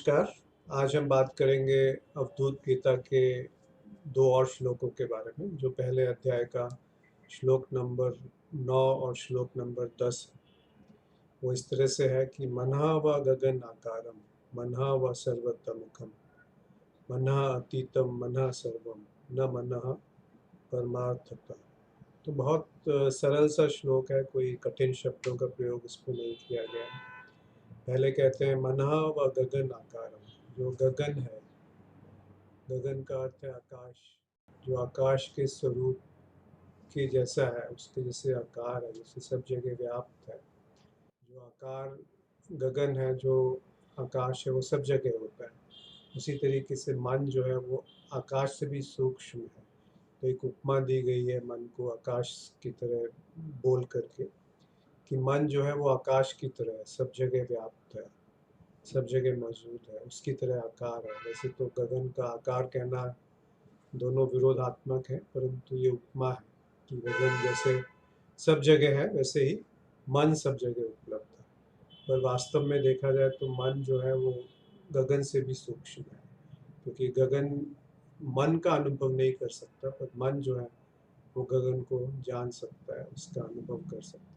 नमस्कार। आज हम बात करेंगे अवधूत गीता के 2 और श्लोकों के बारे में, जो पहले अध्याय का श्लोक नंबर 9 और श्लोक नंबर 10 है। वो इस तरह से है कि मनः व गगन आकारम, मनः व सर्वतमुखम, मनः अतीतम मनः सर्वम, न मनः परमार्थतः। तो बहुत सरल सा श्लोक है, कोई कठिन शब्दों का प्रयोग इसमें नहीं किया गया है। पहले कहते हैं मनः व गगन आकारम, जो गगन है, गगन का अर्थ है आकाश, जो आकाश के स्वरूप के जैसा है, उसके जैसे आकार है, जैसे सब जगह व्याप्त है। जो आकार गगन है, जो आकाश है, वो सब जगह होता है। उसी तरीके से मन जो है वो आकाश से भी सूक्ष्म है। तो एक उपमा दी गई है मन को आकाश की तरह बोल करके, कि मन जो है वो आकाश की तरह है, सब जगह व्याप्त है, सब जगह मौजूद है, उसकी तरह आकार है। वैसे तो गगन का आकार कहना दोनों विरोधात्मक है, परंतु ये उपमा है कि गगन जैसे सब जगह है, वैसे ही मन सब जगह उपलब्ध है। पर वास्तव में देखा जाए तो मन जो है वो गगन से भी सूक्ष्म है, क्योंकि गगन मन का अनुभव नहीं कर सकता, पर मन जो है वो गगन को जान सकता है, उसका अनुभव कर सकता है।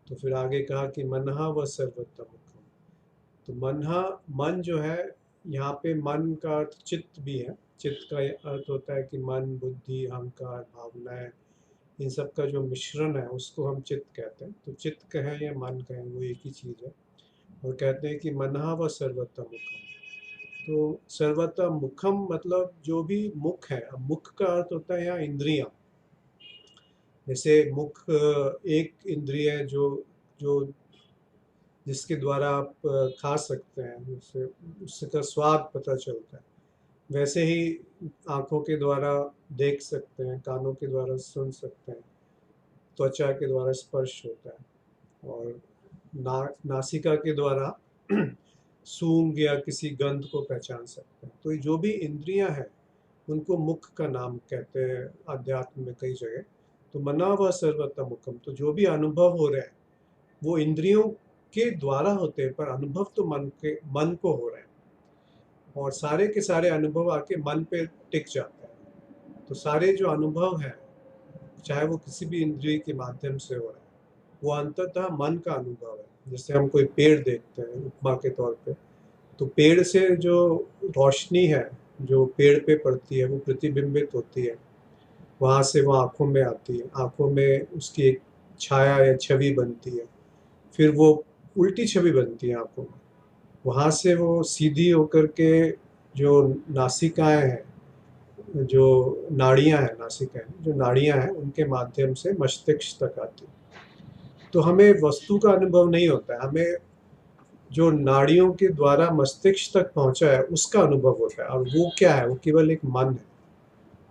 तो फिर आगे कहा कि मनहा व सर्वतमुखम। तो मनहा, मन जो है, यहाँ पे मन का अर्थ चित्त भी है। चित्त का अर्थ होता है कि मन, बुद्धि, अहंकार, भावनाएं, इन सब का जो मिश्रण है उसको हम चित्त कहते हैं। तो चित्त कहें या मन कहें, वो एक ही चीज़ है। और कहते हैं कि मनहा व सर्वतमुखम। तो सर्वतमुखम मतलब जो भी मुख है। अब मुख का अर्थ होता है यहाँ इंद्रियां। जैसे मुख एक इंद्रिय है जो जो जिसके द्वारा आप खा सकते हैं, उससे उसका स्वाद पता चलता है। वैसे ही आँखों के द्वारा देख सकते हैं, कानों के द्वारा सुन सकते हैं, त्वचा के द्वारा स्पर्श होता है, और नासिका के द्वारा सूंघ या किसी गंध को पहचान सकते हैं। तो ये जो भी इंद्रियां हैं उनको मुख का नाम कहते हैं अध्यात्म में कई जगह। तो मना व सर्वतमुखम, तो जो भी अनुभव हो रहे हैं वो इंद्रियों के द्वारा होते हैं, पर अनुभव तो मन को हो रहे हैं, और सारे के सारे अनुभव आके मन पे टिक जाते हैं। तो सारे जो अनुभव हैं, चाहे वो किसी भी इंद्रिय के माध्यम से हो रहे हैं, वो अंततः मन का अनुभव है। जैसे हम कोई पेड़ देखते हैं उपमा के तौर पे, तो पेड़ से जो रोशनी है जो पेड़ पे पड़ती है वो प्रतिबिंबित होती है, वहाँ से वो आँखों में आती है, आँखों में उसकी एक छाया या छवि बनती है, फिर वो उल्टी छवि बनती है आँखों में, वहाँ से वो सीधी होकर के जो नासिकाएं हैं, जो नाड़ियाँ हैं, नासिकाएं जो नाड़ियाँ हैं, उनके माध्यम से मस्तिष्क तक आती है। तो हमें वस्तु का अनुभव नहीं होता है, हमें जो नाड़ियों के द्वारा मस्तिष्क तक पहुंचा है उसका अनुभव होता है। और वो क्या है? वो केवल एक मन है।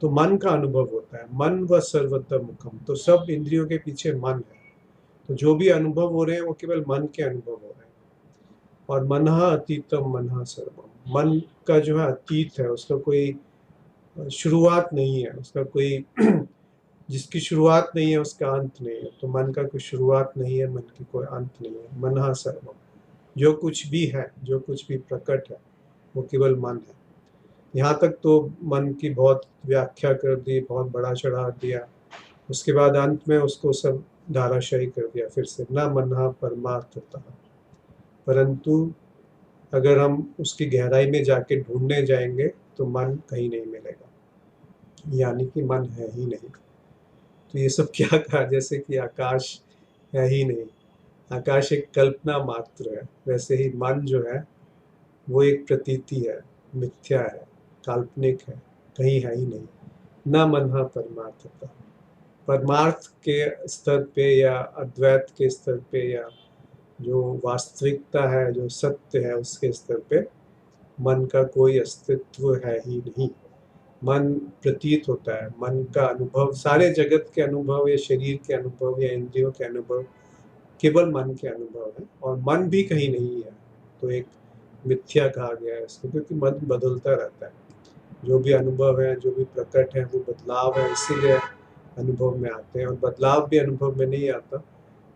तो मन का अनुभव होता है। मन व सर्वत्र मुखम, तो सब इंद्रियों के पीछे मन है। तो जो भी अनुभव हो रहे हैं वो केवल मन के अनुभव हो रहे हैं। और मनः अतीतम मनः सर्वम, मन का जो है अतीत है, उसका कोई शुरुआत नहीं है, उसका कोई जिसकी शुरुआत नहीं है उसका अंत नहीं है। तो मन का कोई शुरुआत नहीं है, मन की कोई अंत नहीं है। मनः सर्वम, जो कुछ भी है, जो कुछ भी प्रकट है, वो केवल मन है। यहाँ तक तो मन की बहुत व्याख्या कर दी, बहुत बड़ा चढ़ा दिया, उसके बाद अंत में उसको सब धाराशायी कर दिया फिर से, न मनः परमार्थतः। परंतु अगर हम उसकी गहराई में जाके ढूंढने जाएंगे तो मन कहीं नहीं मिलेगा, यानी कि मन है ही नहीं। तो ये सब क्या कहा, जैसे कि आकाश है ही नहीं, आकाश एक कल्पना मात्र है, वैसे ही मन जो है वो एक प्रतीति है, मिथ्या है, काल्पनिक है, कहीं है ही नहीं। न मनः परमार्थतः, परमार्थ के स्तर पे या अद्वैत के स्तर पे या जो वास्तविकता है, जो सत्य है, उसके स्तर पे मन का कोई अस्तित्व है ही नहीं। मन प्रतीत होता है, मन का अनुभव, सारे जगत के अनुभव या शरीर के अनुभव या इंद्रियों के अनुभव केवल मन के अनुभव है, और मन भी कहीं नहीं है। तो एक मिथ्या कहा गया है इसको, क्योंकि मन बदलता रहता है। जो भी अनुभव है, जो भी प्रकट है, वो बदलाव है, इसीलिए अनुभव में आते हैं। और बदलाव भी अनुभव में नहीं आता,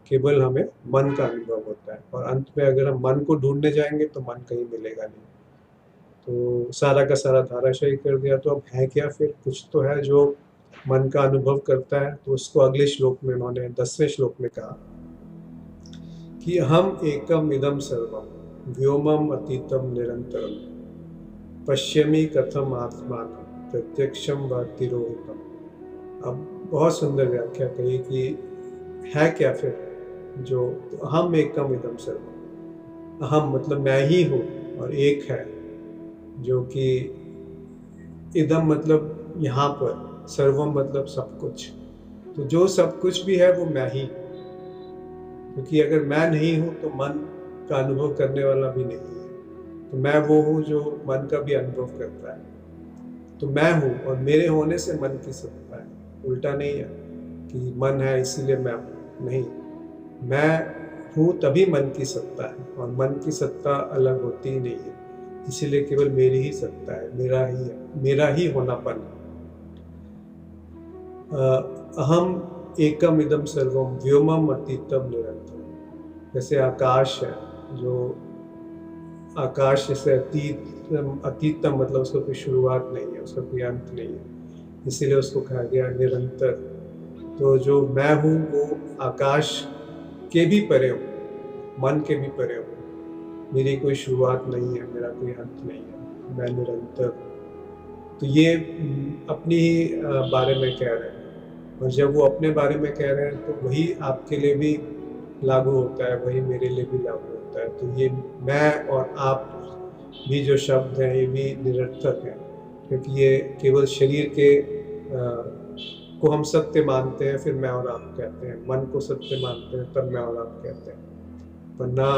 केवल हमें मन का अनुभव होता है। और अंत में अगर हम मन को ढूंढने जाएंगे तो मन कहीं मिलेगा नहीं। तो सारा का सारा धाराशायी कर दिया। तो अब है क्या फिर? कुछ तो है जो मन का अनुभव करता है। तो उसको अगले श्लोक में उन्होंने 10वें श्लोक में कहा कि हम एकम इदम सर्वम व्योमम अतीतम निरंतरम पश्यमि कथम आत्मान प्रत्यक्षम व तिरोहितम। अब बहुत सुंदर व्याख्या कही कि है क्या फिर जो हम एकम इदम सर्वम, हम मतलब मैं ही हूँ, और एक है जो कि इदम मतलब यहाँ पर, सर्वम मतलब सब कुछ। तो जो सब कुछ भी है वो मैं ही, क्योंकि अगर मैं नहीं हूँ तो मन का अनुभव करने वाला भी नहीं है। तो मैं वो हूँ जो मन का भी अनुभव करता है। तो मैं हूँ और मेरे होने से मन की सत्ता है। उल्टा नहीं है कि मन है इसीलिए मैं हूँ, नहीं। मैं हूँ तभी मन की सत्ता है, और मन की सत्ता अलग होती ही नहीं है। इसीलिए केवल मेरी ही सत्ता है, मेरा ही है, मेरा ही होनापन है। अहम एकम इदम सर्वम व्योमम अतीतम निरंतरम। जैसे आकाश है, जो आकाश जैसे अतीतम मतलब उसका कोई शुरुआत नहीं है, उसका कोई अंत नहीं है, इसीलिए उसको कहा गया निरंतर। तो जो मैं हूँ वो आकाश के भी परे हूँ, मन के भी परे हूँ। मेरी कोई शुरुआत नहीं है, मेरा कोई अंत नहीं है, मैं निरंतर। तो ये अपनी ही बारे में कह रहे हैं। और जब वो अपने बारे में कह रहे हैं तो वही आपके लिए भी लागू होता है, वही मेरे लिए भी लागू होता है। तो ये मैं और आप भी जो शब्द हैं ये भी निरर्थक हैं, क्योंकि ये केवल शरीर के को हम सत्य मानते हैं, फिर मैं और आप कहते हैं। मन को सत्य मानते हैं, तब मैं और आप कहते हैं। पर ना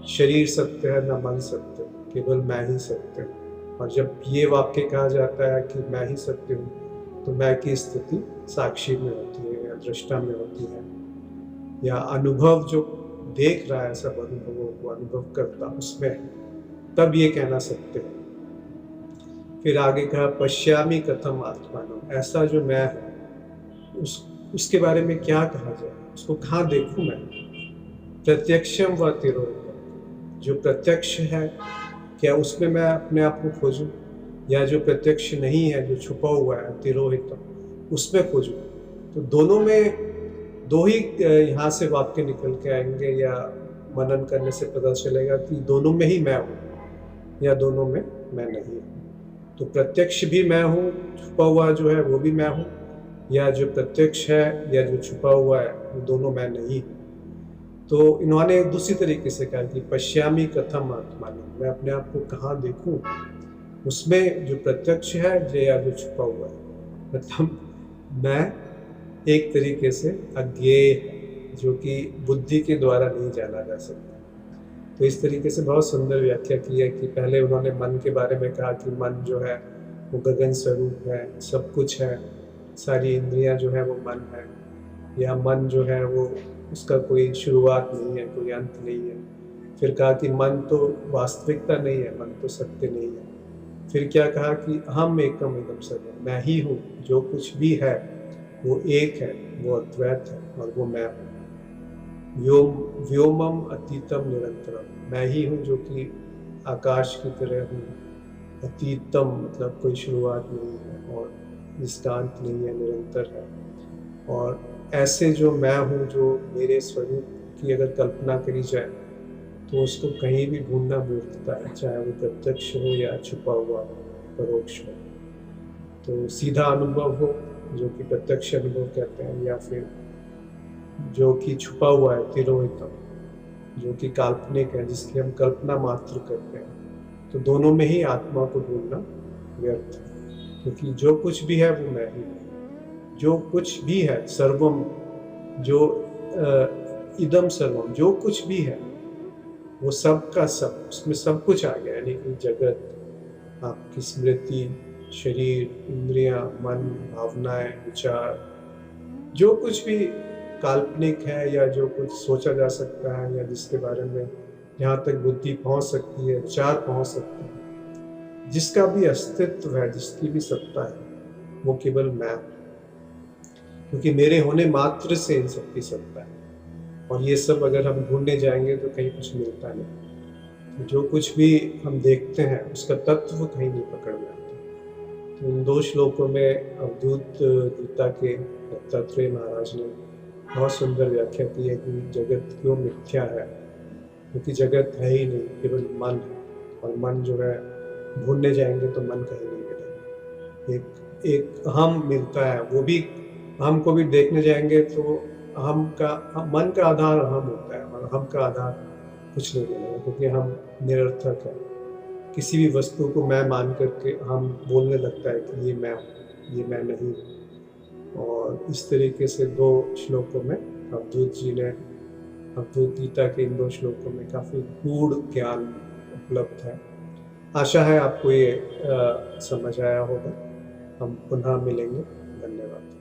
शरीर सत्य है, ना मन सत्य, केवल मैं ही सत्य हूँ। और जब ये वाक्य कहा जाता है कि मैं ही सत्य हूँ, तो मैं की स्थिति साक्षी में होती है या दृष्टा में होती है, या अनुभव जो देख रहा है सब अनुभवों को अनुभव करता उसमें, तब ये कहना सत्य है। फिर आगे कहा पश्यामि कथम आत्मानम। ऐसा जो मैं है उसके बारे में क्या कहा जाए, उसको कहाँ देखूं मैं? प्रत्यक्षम व तिरोहितम। जो प्रत्यक्ष है क्या उसमें मैं अपने आप को खोजूं, या जो प्रत्यक्ष नहीं है जो छुपा हुआ है तिरोहितम उसमें खोजूं? तो दोनों में दो ही यहाँ से वाक्य निकल के आएंगे, या मनन करने से पता चलेगा कि दोनों में ही मैं हूँ या दोनों में मैं नहीं हूँ। तो प्रत्यक्ष भी मैं हूँ, छुपा हुआ जो है वो भी मैं हूँ, या जो प्रत्यक्ष है या जो छुपा हुआ है वो दोनों मैं नहीं हूँ। तो इन्होंने दूसरी तरीके से कहा कि पश्यामी कथम आत्मानम। मैं अपने आप को कहाँ देखूं? उसमें जो प्रत्यक्ष है या जो छुपा हुआ है। मतलब मैं एक तरीके से अज्ञेय है, जो कि बुद्धि के द्वारा नहीं जाना जा सकता। तो इस तरीके से बहुत सुंदर व्याख्या की है कि पहले उन्होंने मन के बारे में कहा कि मन जो है वो गगन स्वरूप है, सब कुछ है, सारी इंद्रियां जो है वो मन है, या मन जो है वो उसका कोई शुरुआत नहीं है, कोई अंत नहीं है। फिर कहा कि मन तो वास्तविकता नहीं है, मन तो सत्य नहीं है। फिर क्या कहा कि हम एकम इदम सर्वम, मैं ही हूँ, जो कुछ भी है वो एक है, वो अद्वैत है, और वो मैं हूँ। व्योमम अतीतम निरंतरम। मैं ही हूँ जो कि आकाश की तरह हूँ। अतीतम मतलब कोई शुरुआत नहीं है और जिसका अंत नहीं है, निरंतर है। और ऐसे जो मैं हूँ, जो मेरे स्वरूप की अगर कल्पना करी जाए तो उसको कहीं भी ढूंढना मूर्खता है, चाहे वो प्रत्यक्ष हो या छुपा हुआ परोक्ष हो। तो सीधा अनुभव हो जो कि प्रत्यक्ष अनुभव कहते हैं, या फिर जो कि छुपा हुआ है तिरोहितम, जो कि काल्पनिक है, जिसकी हम कल्पना मात्र करते हैं। तो दोनों में ही आत्मा को ढूंढना व्यर्थ है, क्योंकि जो कुछ भी है वो मैं ही हूँ। जो कुछ भी है सर्वम, जो इदम सर्वम, जो कुछ भी है वो सब का सब, उसमें सब कुछ आ गया। यानी कि जगत, आपकी स्मृति, शरीर, इंद्रियां, मन, भावनाएं, विचार, जो कुछ भी काल्पनिक है या जो कुछ सोचा जा सकता है या जिसके बारे में जहाँ तक बुद्धि पहुँच सकती है, विचार पहुँच सकते हैं, जिसका भी अस्तित्व है, जिसकी भी सत्ता है, वो केवल मैं हूँ। क्योंकि मेरे होने मात्र से इन सबकी सत्ता है। और ये सब अगर हम ढूँढने जाएँगे तो कहीं कुछ मिलता नहीं। जो कुछ भी हम देखते हैं उसका तत्व कहीं नहीं पकड़ में आता। तो इन 2 श्लोकों में अवधूत गीता के दत्तात्रेय महाराज ने बहुत सुंदर व्याख्या की है कि जगत क्यों मिथ्या है, क्योंकि जगत है ही नहीं, केवल मन है और मन जो है ढूँढने जाएँगे तो मन कहीं नहीं मिलेगा। एक एक हम मिलता है, वो भी हम को भी देखने जाएँगे तो मन का आधार हम होता है और हम का आधार कुछ नहीं मिलेगा क्योंकि हम निरर्थक हैं। किसी भी वस्तु को मैं मान करके हम बोलने लगता है कि ये मैं हूँ, ये मैं नहीं हूँ। और इस तरीके से 2 श्लोकों में अवधूत गीता के इन 2 श्लोकों में काफ़ी गूढ़ ज्ञान उपलब्ध है। आशा है आपको ये समझ आया होगा। हम पुनः मिलेंगे। धन्यवाद।